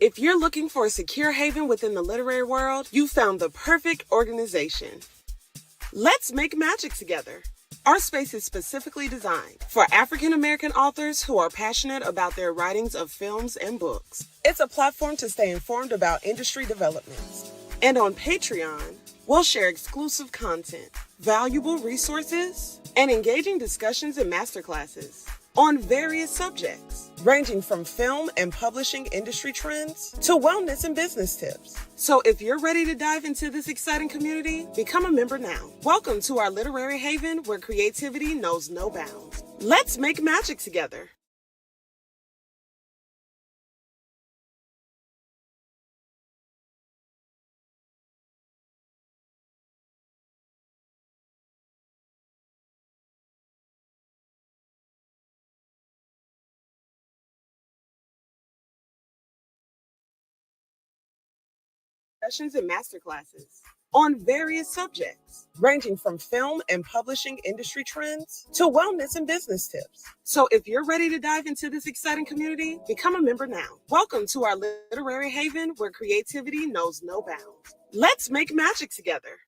If you're looking for a secure haven within the literary world, you found the perfect organization. Let's make magic together. Our space is specifically designed for African American authors who are passionate about their writings of films and books. It's a platform to stay informed about industry developments. And on Patreon, we'll share exclusive content, valuable resources, and engaging discussions and masterclasses on various subjects, ranging from film and publishing industry trends to wellness and business tips. So if you're ready to dive into this exciting community, become a member now. Welcome to our literary haven where creativity knows no bounds. Let's make magic together. Sessions and masterclasses on various subjects, ranging from film and publishing industry trends to wellness and business tips. So if you're ready to dive into this exciting community, become a member now. Welcome to our literary haven where creativity knows no bounds. Let's make magic together.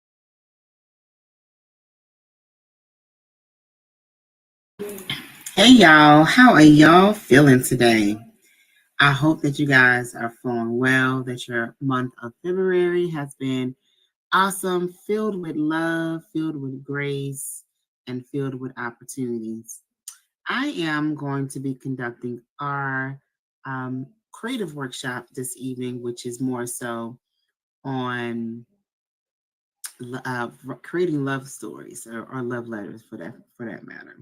Hey y'all, how are y'all feeling today? I hope that you guys are feeling well, that your month of February has been awesome, filled with love, filled with grace, and filled with opportunities. I am going to be conducting our creative workshop this evening, which is more so on creating love stories or love letters for that matter.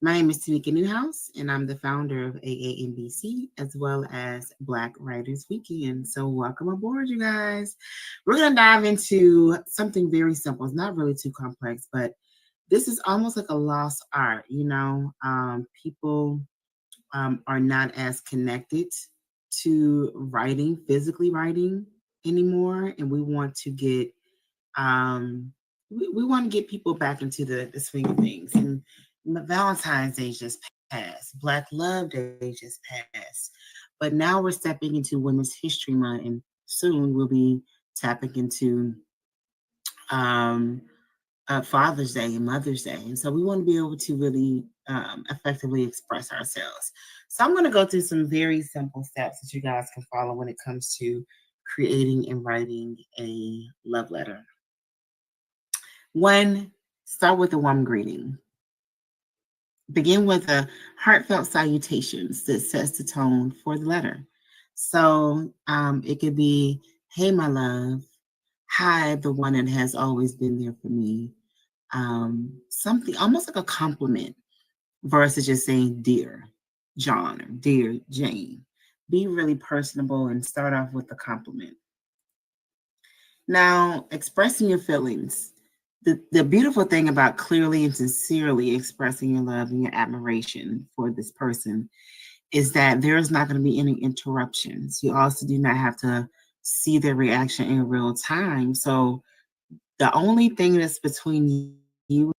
My name is Tamika Newhouse, and I'm the founder of AANBC as well as Black Writers Weekend. So welcome aboard, you guys. We're going to dive into something very simple. It's not really too complex, but this is almost like a lost art. People are not as connected to writing, physically writing anymore, and we want to get we want to get people back into the swing of things. And Valentine's Day just passed. Black Love Day just passed. But now we're stepping into Women's History Month, and soon we'll be tapping into Father's Day and Mother's Day. And so we want to be able to really effectively express ourselves. So I'm going to go through some very simple steps that you guys can follow when it comes to creating and writing a love letter. One, start with a warm greeting. Begin with a heartfelt salutations that sets the tone for the letter. So it could be, hey, my love. Hi, the one that has always been there for me. Something almost like a compliment versus just saying dear John or dear Jane. Be really personable and start off with a compliment. Now, expressing your feelings. The beautiful thing about clearly and sincerely expressing your love and your admiration for this person is that there is not going to be any interruptions. You also do not have to see their reaction in real time. So the only thing that's between you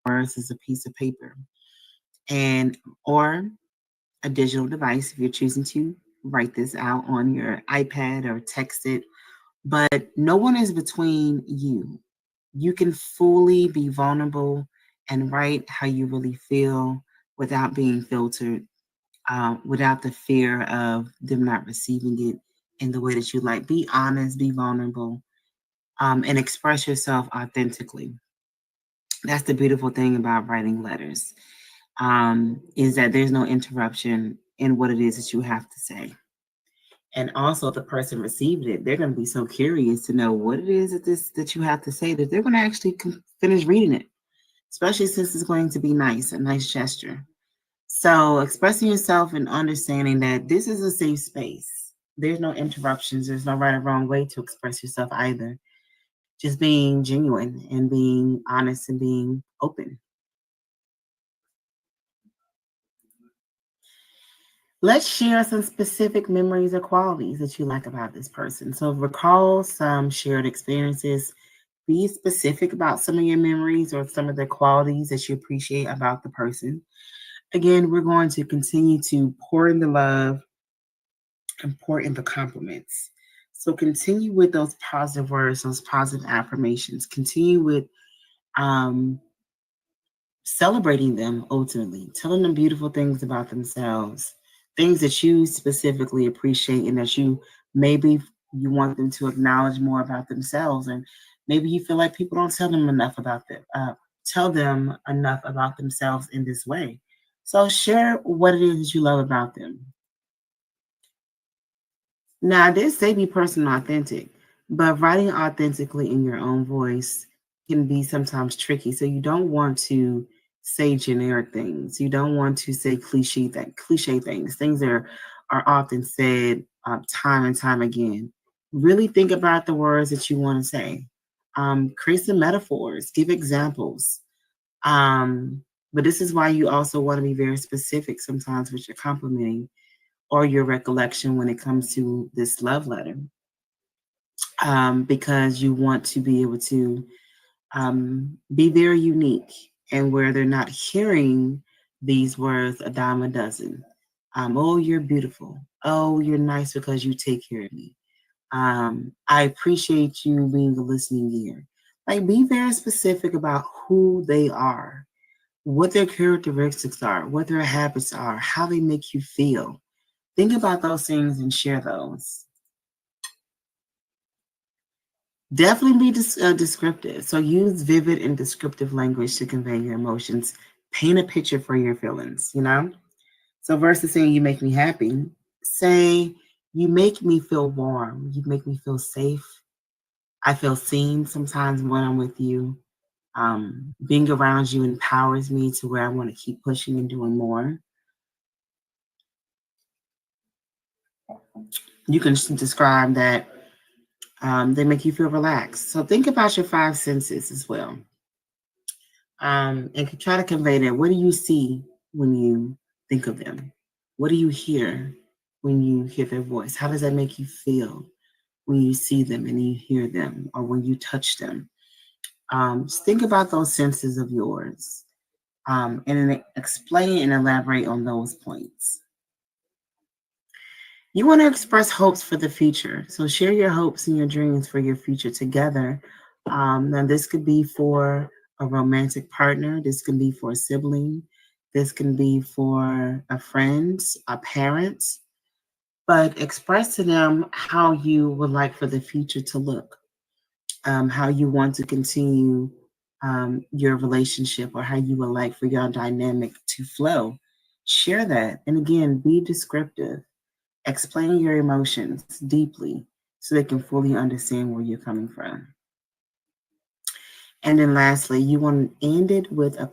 and words is a piece of paper or a digital device if you're choosing to write this out on your iPad or text it. But no one is between you. You can fully be vulnerable and write how you really feel without being filtered, without the fear of them not receiving it in the way that you like. Be honest, be vulnerable, and express yourself authentically. That's the beautiful thing about writing letters, is that there's no interruption in what it is that you have to say. And also, the person received it, they're going to be so curious to know what it is that you have to say that they're going to actually finish reading it, especially since it's going to be nice, a nice gesture. So expressing yourself and understanding that this is a safe space. There's no interruptions. There's no right or wrong way to express yourself either. Just being genuine and being honest and being open. Let's share some specific memories or qualities that you like about this person. So recall some shared experiences. Be specific about some of your memories or some of the qualities that you appreciate about the person. Again, we're going to continue to pour in the love important the compliments. So continue with those positive words, those positive affirmations. Continue with um, celebrating them ultimately, telling them beautiful things about themselves, things that you specifically appreciate and that you maybe you want them to acknowledge more about themselves, and maybe you feel like people don't tell them enough about them, tell them enough about themselves in this way. So share what it is that you love about them. Now, I did say be personal and authentic, but writing authentically in your own voice can be sometimes tricky. So you don't want to say generic things. You don't want to say cliche things. Things that are often said time and time again. Really think about the words that you want to say. Create some metaphors. Give examples. Um, but this is why you also want to be very specific sometimes with your complimenting or your recollection when it comes to this love letter, because you want to be able to be very unique and where they're not hearing these words a dime a dozen. Oh, you're beautiful. Oh, you're nice because you take care of me. I appreciate you being a listening ear. Like, be very specific about who they are, what their characteristics are, what their habits are, how they make you feel. Think about those things and share those. Definitely be descriptive. So use vivid and descriptive language to convey your emotions. Paint a picture for your feelings, you know? So versus saying you make me happy, say you make me feel warm. You make me feel safe. I feel seen sometimes when I'm with you. Being around you empowers me to where I want to keep pushing and doing more. You can describe that they make you feel relaxed. So think about your five senses as well, and try to convey that. What do you see when you think of them? What do you hear when you hear their voice? How does that make you feel when you see them and you hear them, or when you touch them? Just think about those senses of yours, and then explain and elaborate on those points. You want to express hopes for the future. So share your hopes and your dreams for your future together. Now, this could be for a romantic partner, this can be for a sibling, this can be for a friend, a parent, but express to them how you would like for the future to look, how you want to continue your relationship, or how you would like for your dynamic to flow. Share that. And again, be descriptive. Explain your emotions deeply so they can fully understand where you're coming from. And then lastly, you want to end it with a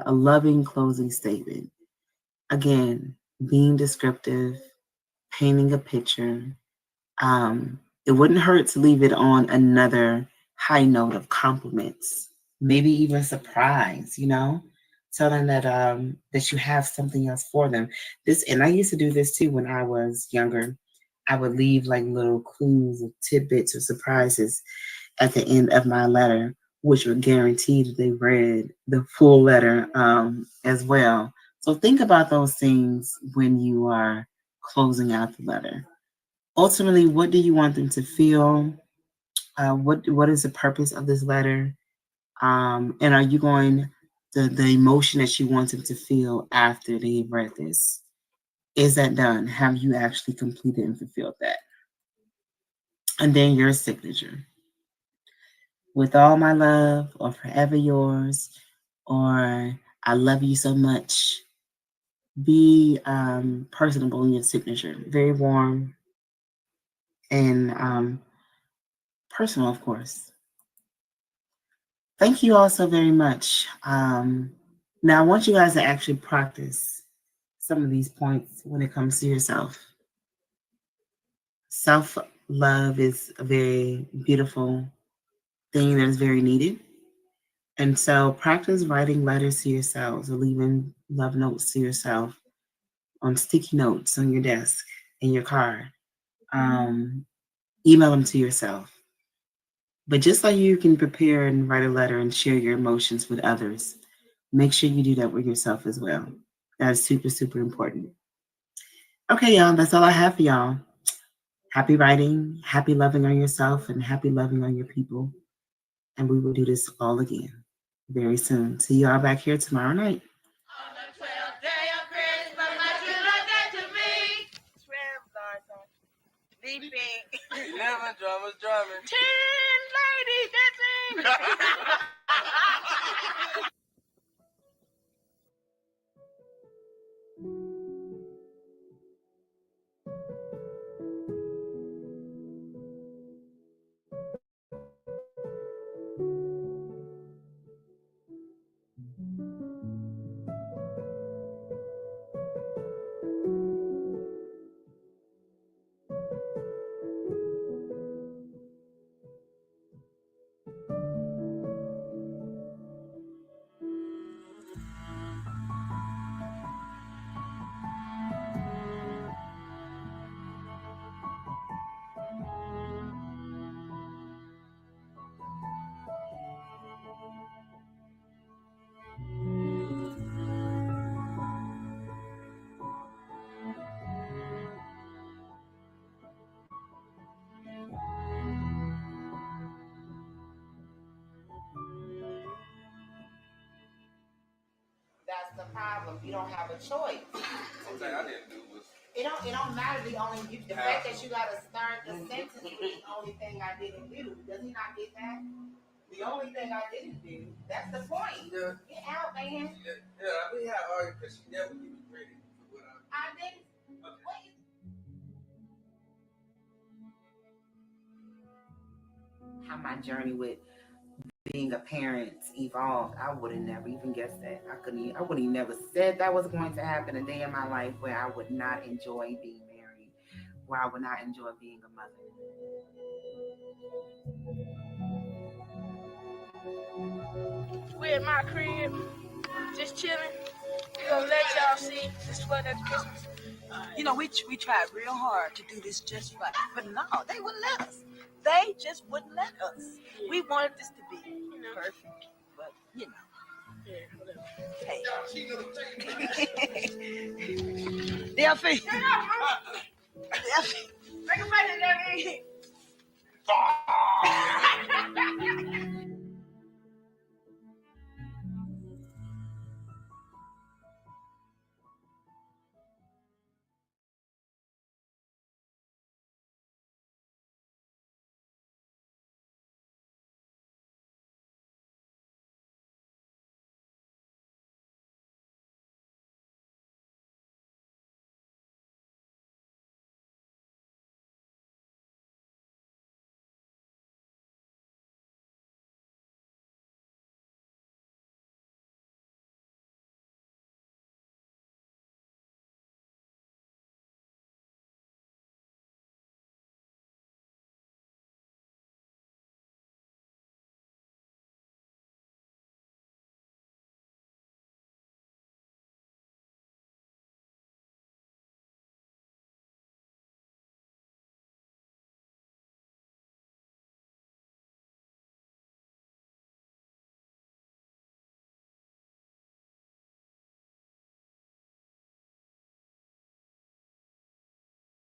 loving closing statement. Again, being descriptive, painting a picture. It wouldn't hurt to leave it on another high note of compliments, maybe even surprise, tell them that you have something else for them. And I used to do this too when I was younger. I would leave like little clues or tidbits or surprises at the end of my letter, which would guarantee that they read the full letter as well. So think about those things when you are closing out the letter. Ultimately, what do you want them to feel? What is the purpose of this letter? And are you going the emotion that you want them to feel after they've read this? Is that done? Have you actually completed and fulfilled that? And then your signature. With all my love, or forever yours, or I love you so much. Be personable in your signature. Very warm and personal, of course. Thank you all so very much. Now, I want you guys to actually practice some of these points when it comes to yourself. Self love is a very beautiful thing that is very needed. And so, practice writing letters to yourselves or leaving love notes to yourself on sticky notes on your desk, in your car. Um, Email them to yourself. But just like you can prepare and write a letter and share your emotions with others, make sure you do that with yourself as well. That is super, super important. Okay, y'all, that's all I have for y'all. Happy writing, happy loving on yourself, and happy loving on your people. And we will do this all again very soon. See y'all back here tomorrow night. On the 12th day of Christmas, my true love gave to me 12 stars on sleeping. 11 drummers drumming. 10 ladies dancing. That's the problem. You don't have a choice. One thing I didn't do was It don't matter. The fact that you gotta start the sentence is the only thing I didn't do. Does he not get that? The only thing I didn't do. That's the point. Yeah. Get out, man. Yeah, we had argued because she never give me credit for what I didn't. Okay. What you how my journey with being a parent evolved. I would have never even guessed that. I would have never said that was going to happen a day in my life where I would not enjoy being married, where I would not enjoy being a mother. We at my crib, just chilling. We gonna let y'all see this what at Christmas. You know, we tried real hard to do this just right, but no, they wouldn't let us. They just wouldn't let us. We wanted this to be perfect, but you know. Yeah, whatever. Hey. Delphi. Delphi. Delphi. Make a face, Delphi.